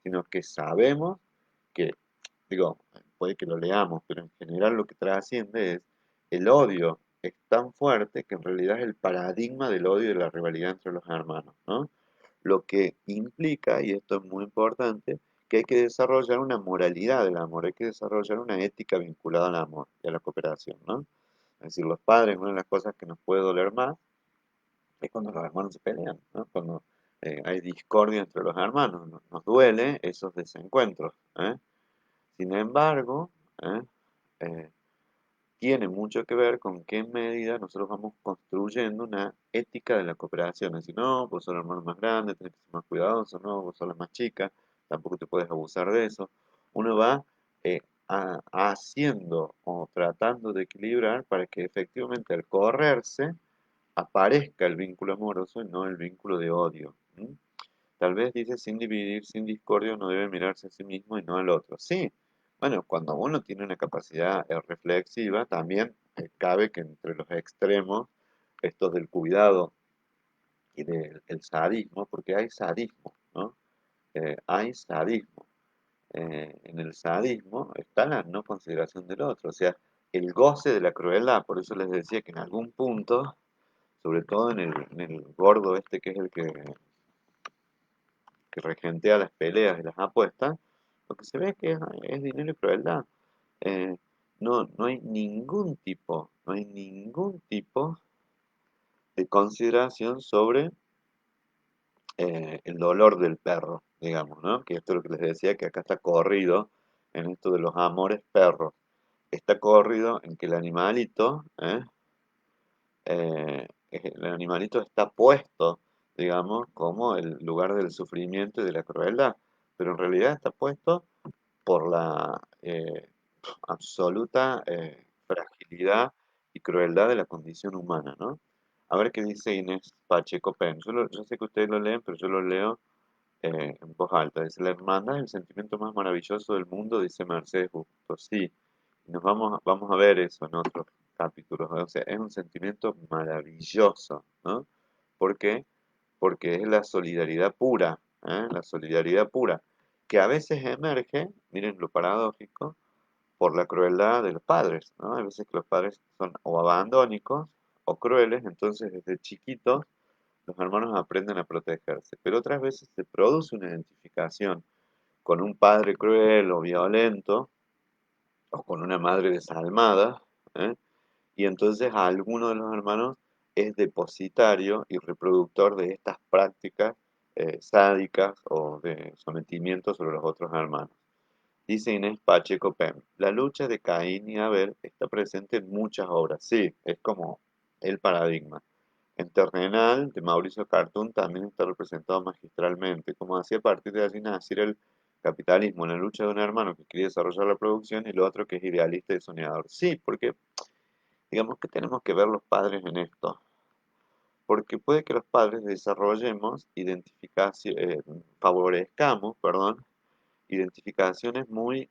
sino que sabemos que, digo, puede que lo leamos, pero en general lo que trasciende es el odio es tan fuerte que en realidad es el paradigma del odio y de la rivalidad entre los hermanos, ¿no? Lo que implica, y esto es muy importante, que hay que desarrollar una moralidad del amor, hay que desarrollar una ética vinculada al amor y a la cooperación, ¿no? Es decir, los padres, una de las cosas que nos puede doler más es cuando los hermanos se pelean, ¿no? Cuando hay discordia entre los hermanos, nos duele esos desencuentros, ¿eh? Sin embargo, ¿eh? Eh, tiene mucho que ver con qué medida nosotros vamos construyendo una ética de la cooperación. Es decir, no, vos sos el hermano más grande, tenés que ser más cuidadoso, no, vos sos la más chica, tampoco te puedes abusar de eso. Uno va haciendo o tratando de equilibrar para que efectivamente al correrse aparezca el vínculo amoroso y no el vínculo de odio. ¿M? Tal vez dice, sin dividir, sin discordia, uno debe mirarse a sí mismo y no al otro. Sí, bueno, cuando uno tiene una capacidad reflexiva, también cabe que entre los extremos, estos del cuidado y del el sadismo, porque hay sadismo, ¿no? Hay sadismo. En el sadismo está la no consideración del otro, o sea, el goce de la crueldad. Por eso les decía que en algún punto, sobre todo en el gordo este que es el que regentea las peleas y las apuestas, lo que se ve es que es dinero y crueldad. Eh, no hay ningún tipo de consideración sobre el dolor del perro, digamos, ¿no? Que esto es lo que les decía, que acá está corrido en esto de los amores perros. Está corrido en que el animalito está puesto, digamos, como el lugar del sufrimiento y de la crueldad, pero en realidad está puesto por la absoluta fragilidad y crueldad de la condición humana, ¿no? A ver qué dice Inés Pacheco Pen. Yo sé que ustedes lo leen, pero yo lo leo en voz alta. Dice, la hermandad es el sentimiento más maravilloso del mundo, dice Mercedes Justo. Sí, y vamos a ver eso en otros capítulos, ¿no? O sea, es un sentimiento maravilloso, ¿no? ¿Por qué? Porque es la solidaridad pura, ¿eh? La solidaridad pura, que a veces emerge, miren lo paradójico, por la crueldad de los padres, ¿no? Hay veces que los padres son o abandónicos o crueles, entonces desde chiquitos los hermanos aprenden a protegerse, pero otras veces se produce una identificación con un padre cruel o violento o con una madre desalmada, ¿eh? Y entonces a alguno de los hermanos es depositario y reproductor de estas prácticas sádicas o de sometimiento sobre los otros hermanos. Dice Inés Pacheco Pem, la lucha de Caín y Abel está presente en muchas obras. Sí, es como el paradigma. En Terrenal, de Mauricio Cartún, también está representado magistralmente, como hacía a partir de allí nacer el capitalismo, la lucha de un hermano que quiere desarrollar la producción y el otro que es idealista y soñador. Sí, porque digamos que tenemos que ver los padres en esto, porque puede que los padres desarrollemos favorezcamos, perdón, identificaciones muy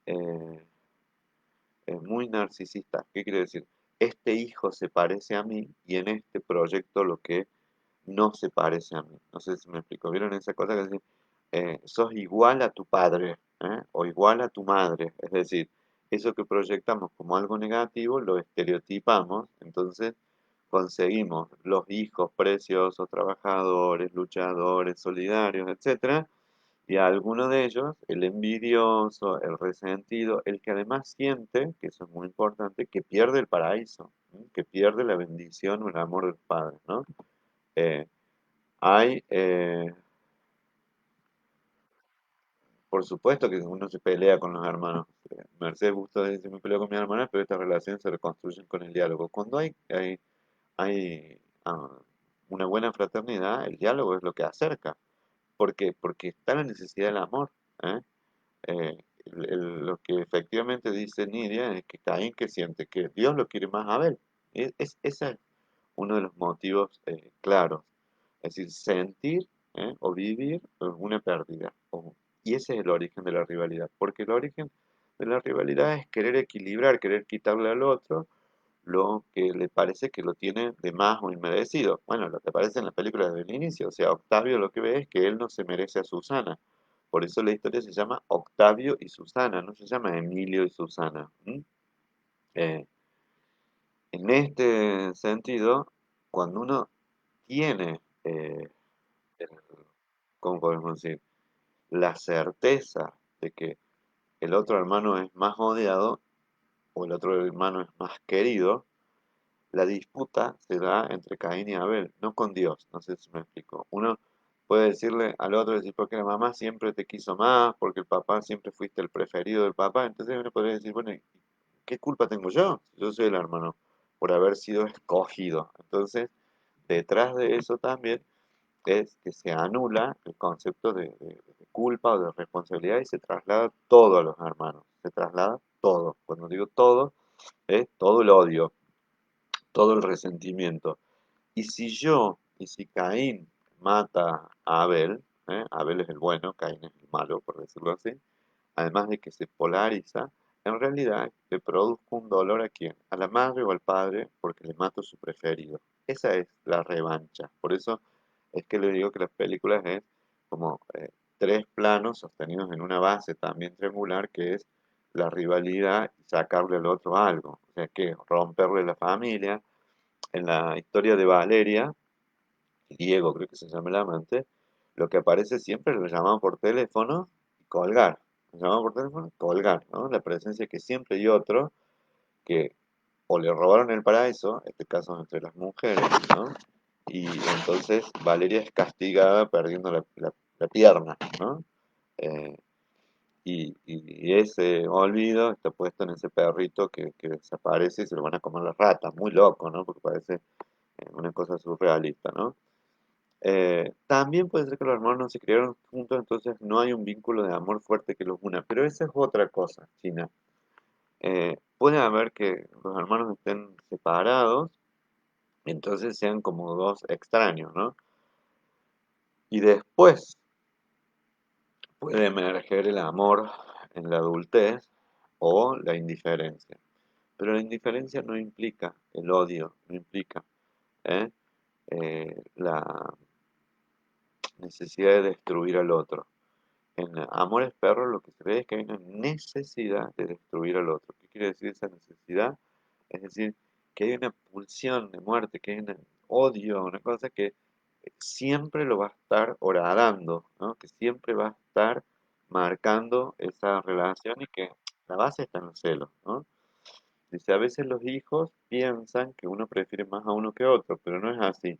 narcisistas. ¿Qué quiere decir? Este hijo se parece a mí y en este proyecto lo que no se parece a mí. No sé si me explico. ¿Vieron esa cosa que dice, sos igual a tu padre, o igual a tu madre? Es decir, eso que proyectamos como algo negativo lo estereotipamos, entonces conseguimos los hijos preciosos, trabajadores, luchadores, solidarios, etcétera, y a alguno de ellos, el envidioso, el resentido, el que además siente, que eso es muy importante, que pierde el paraíso, ¿sí? Que pierde la bendición o el amor del Padre, ¿no? Eh, hay, por supuesto que uno se pelea con los hermanos. Mercedes Busto dice, me peleo con mis hermanas, pero estas relaciones se reconstruyen con el diálogo. Cuando hay una buena fraternidad, el diálogo es lo que acerca. ¿Por qué? Porque está la necesidad del amor, ¿eh? Lo que efectivamente dice Nidia es que Caín que siente que Dios lo quiere más a Abel. Ese es uno de los motivos claros. Es decir, sentir o vivir una pérdida. Y ese es el origen de la rivalidad. Porque el origen de la rivalidad es querer equilibrar, querer quitarle al otro lo que le parece que lo tiene de más o inmerecido. Bueno, lo que aparece en la película desde el inicio. O sea, Octavio lo que ve es que él no se merece a Susana. Por eso la historia se llama Octavio y Susana, no se llama Emilio y Susana. ¿M? Eh, en este sentido, cuando uno tiene, el- ¿cómo podemos decir? La certeza de que el otro hermano es más odiado o el otro hermano es más querido, la disputa se da entre Caín y Abel, no con Dios, no sé si me explico. Uno puede decirle al otro, decir, porque la mamá siempre te quiso más, porque el papá siempre fuiste el preferido del papá, entonces uno podría decir, bueno, ¿qué culpa tengo yo? Yo soy el hermano, por haber sido escogido. Entonces, detrás de eso también es que se anula el concepto de culpa o de responsabilidad y se traslada todo a los hermanos, se traslada todo. Cuando digo todo, es todo el odio, todo el resentimiento. Y si Caín mata a Abel, Abel es el bueno, Caín es el malo, por decirlo así, además de que se polariza, en realidad le produzco un dolor a quién, a la madre o al padre, porque le mato su preferido. Esa es la revancha. Por eso es que le digo que las películas es como tres planos sostenidos en una base también triangular, que es la rivalidad y sacarle al otro algo. O sea, que romperle la familia. En la historia de Valeria, Diego creo que se llama el amante, lo que aparece siempre lo llaman por teléfono y colgar. Lo llaman por teléfono y colgar, ¿no? La presencia que siempre hay otro que o le robaron el paraíso, en este caso entre las mujeres, ¿no? Y entonces Valeria es castigada perdiendo la pierna, ¿no? Eh, y ese olvido está puesto en ese perrito que desaparece y se lo van a comer las ratas, muy loco, ¿no? Porque parece una cosa surrealista, ¿no? También puede ser que los hermanos no se criaron juntos, entonces no hay un vínculo de amor fuerte que los una, pero esa es otra cosa, China. Puede haber que los hermanos estén separados, entonces sean como dos extraños, ¿no? Y después puede emerger el amor en la adultez o la indiferencia. Pero la indiferencia no implica el odio, no implica ¿eh? La necesidad de destruir al otro. En Amores Perros lo que se ve es que hay una necesidad de destruir al otro. ¿Qué quiere decir esa necesidad? Es decir, que hay una pulsión de muerte, que hay un odio, una cosa que siempre lo va a estar horadando, ¿no? Que siempre va a estar marcando esa relación y que la base está en los celos, ¿no? Dice, a veces los hijos piensan que uno prefiere más a uno que a otro, pero no es así.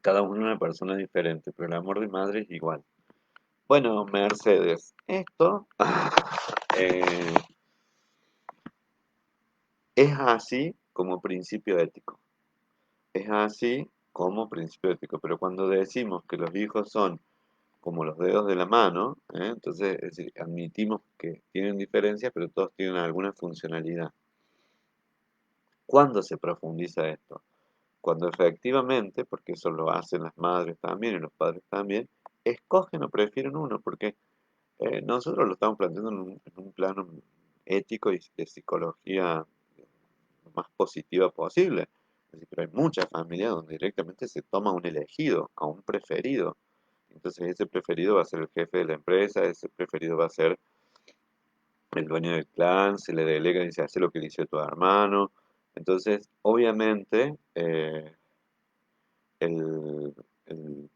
Cada uno es una persona diferente, pero el amor de madre es igual. Bueno, Mercedes, esto eh, es así como principio ético. Es así como principio ético. Pero cuando decimos que los hijos son como los dedos de la mano, entonces es decir, admitimos que tienen diferencias, pero todos tienen alguna funcionalidad. ¿Cuándo se profundiza esto? Cuando efectivamente, porque eso lo hacen las madres también y los padres también, escogen o prefieren uno, porque nosotros lo estamos planteando en un plano ético y de psicología lo más positiva posible. Es decir, pero hay muchas familias donde directamente se toma un elegido, a un preferido. Entonces ese preferido va a ser el jefe de la empresa, ese preferido va a ser el dueño del clan, se le delega y dice, hace lo que dice tu hermano. Entonces, obviamente, el, el-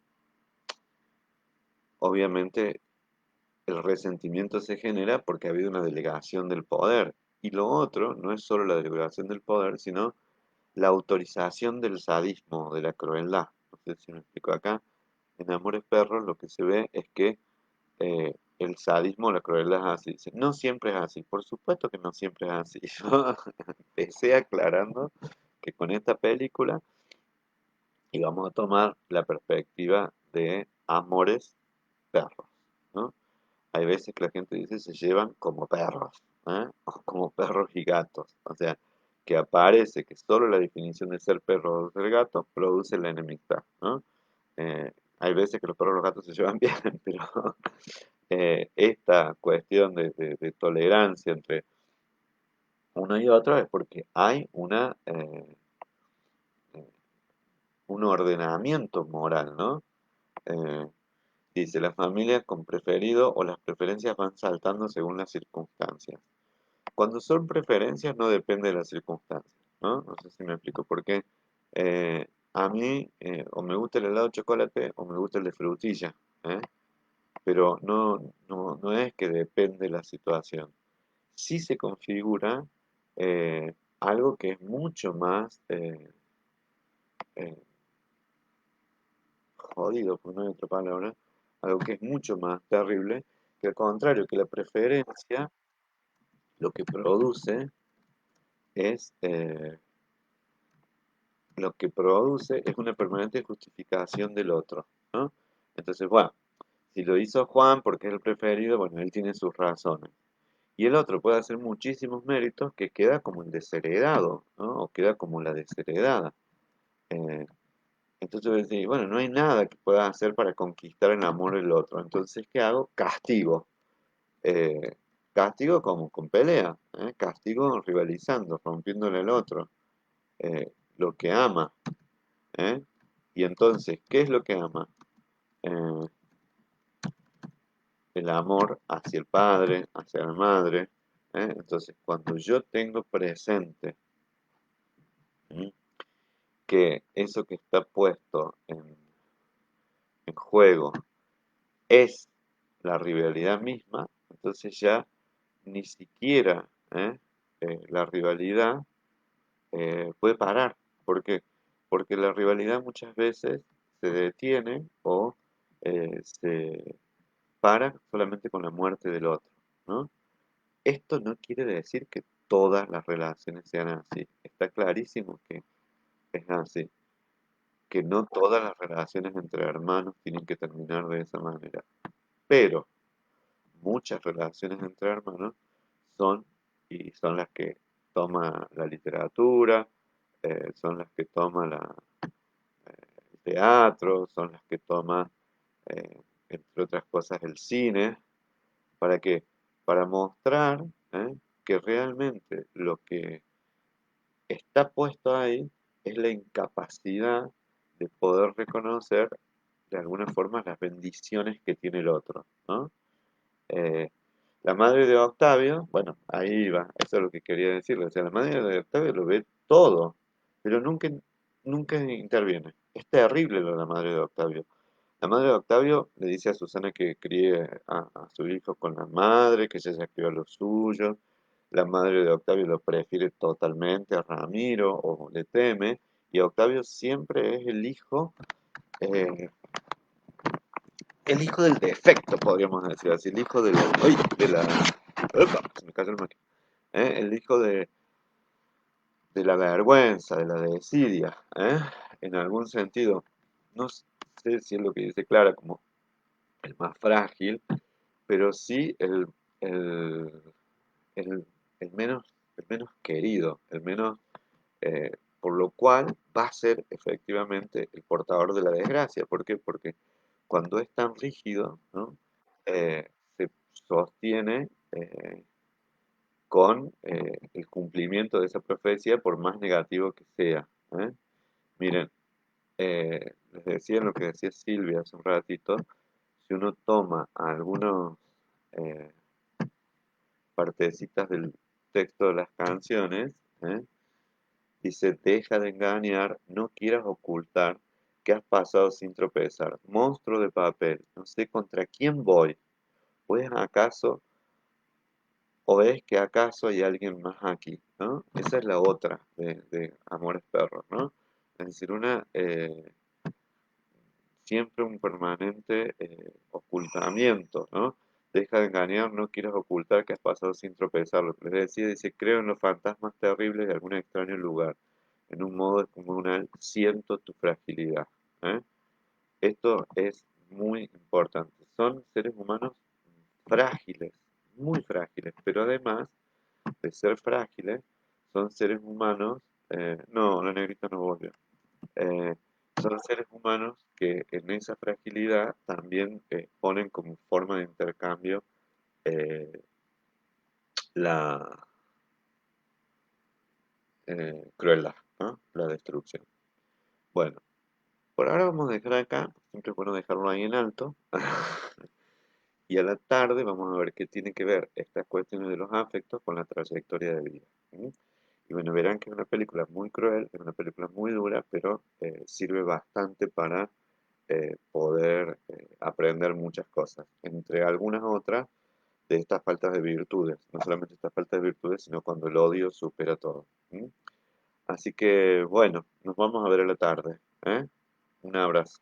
obviamente el resentimiento se genera porque ha habido una delegación del poder. Y lo otro no es solo la delegación del poder, sino la autorización del sadismo, de la crueldad. No sé si me explico acá. En Amores Perros lo que se ve es que el sadismo, la crueldad es así. Dice, no siempre es así. Por supuesto que no siempre es así. Yo empecé aclarando que con esta película íbamos a tomar la perspectiva de Amores Perros, ¿no? Hay veces que la gente dice se llevan como perros, o como perros y gatos. O sea, que aparece que solo la definición de ser perro o ser gato produce la enemistad, ¿no? Eh, Hay veces que los perros y los gatos se llevan bien, pero esta cuestión de tolerancia entre uno y otro es porque hay eh, un ordenamiento moral, ¿no? Eh, Dice, las familias con preferido o las preferencias van saltando según las circunstancias. Cuando son preferencias no depende de las circunstancias, ¿no? No sé si me explico, porque a mí o me gusta el helado de chocolate o me gusta el de frutilla, ¿eh? Pero no es que depende de la situación. Sí se configura algo que es mucho más eh, jodido, por no hay otra palabra, algo que es mucho más terrible, que al contrario, que la preferencia lo que produce es una permanente justificación del otro, ¿no? Entonces, bueno, si lo hizo Juan porque es el preferido, bueno, él tiene sus razones. Y el otro puede hacer muchísimos méritos que queda como el desheredado, ¿no? O queda como la desheredada. Eh, entonces yo decía, bueno, no hay nada que pueda hacer para conquistar el amor del otro. Entonces, ¿qué hago? Castigo. Eh, Castigo como con pelea, castigo rivalizando, rompiéndole al otro, lo que ama. ¿Eh? Y entonces, ¿qué es lo que ama? Eh, el amor hacia el padre, hacia la madre. Entonces, cuando yo tengo presente ¿m? Que eso que está puesto en juego es la rivalidad misma, entonces ya ni siquiera la rivalidad puede parar. ¿Por qué? Porque la rivalidad muchas veces se detiene o se para solamente con la muerte del otro, ¿no? Esto no quiere decir que todas las relaciones sean así. Está clarísimo que es así, que no todas las relaciones entre hermanos tienen que terminar de esa manera. Pero muchas relaciones entre hermanos son y son las que toma la literatura, son las que toma el teatro, son las que toma, entre otras cosas, el cine. ¿Para qué? Para mostrar, que realmente lo que está puesto ahí es la incapacidad de poder reconocer de alguna forma las bendiciones que tiene el otro, ¿no? Eh, la madre de Octavio, bueno, ahí va, eso es lo que quería decirle, o sea, la madre de Octavio lo ve todo, pero nunca interviene. Es terrible lo de la madre de Octavio. La madre de Octavio le dice a Susana que críe a su hijo con la madre, que ella ya crió a los suyos. La madre de Octavio lo prefiere totalmente a Ramiro o le teme. Y Octavio siempre es eh, el hijo del defecto, podríamos decir así, el hijo de la, ¡ay! De la, ¡epa! Se me cayó el máquina. El hijo de la vergüenza, de la desidia, en algún sentido. No sé si es lo que dice Clara como el más frágil, pero sí el, el, el menos querido, el menos, por lo cual va a ser efectivamente el portador de la desgracia. ¿Por qué? Porque cuando es tan rígido, ¿no? Se sostiene con el cumplimiento de esa profecía por más negativo que sea. ¿Eh? Miren, les decía lo que decía Silvia hace un ratito, si uno toma algunos eh, partecitas del texto de las canciones, ¿eh? Dice, deja de engañar, no quieras ocultar que has pasado sin tropezar. Monstruo de papel, no sé contra quién voy. ¿Pues acaso, o es que acaso hay alguien más aquí? ¿No? Esa es la otra de Amores Perros, ¿no? Es decir, siempre un permanente ocultamiento, ¿no? Deja de engañar, no quieras ocultar que has pasado sin tropezar. Lo que les decía, dice, creo en los fantasmas terribles de algún extraño lugar. En un modo descomunal, siento tu fragilidad. ¿Eh? Esto es muy importante. Son seres humanos frágiles, muy frágiles, pero además de ser frágiles, son seres humanos, no, la negrita no volvió. Eh, Son seres humanos que en esa fragilidad también ponen como forma de intercambio eh, la crueldad, ¿no? La destrucción. Bueno, por ahora vamos a dejar acá, siempre es bueno dejarlo ahí en alto. Y a la tarde vamos a ver qué tiene que ver estas cuestiones de los afectos con la trayectoria de vida. ¿Mm? Y bueno, verán que es una película muy cruel, es una película muy dura, pero sirve bastante para poder aprender muchas cosas, entre algunas otras de estas faltas de virtudes, no solamente estas faltas de virtudes, sino cuando el odio supera todo. ¿Mm? Así que bueno, nos vamos a ver a la tarde. ¿Eh? Un abrazo.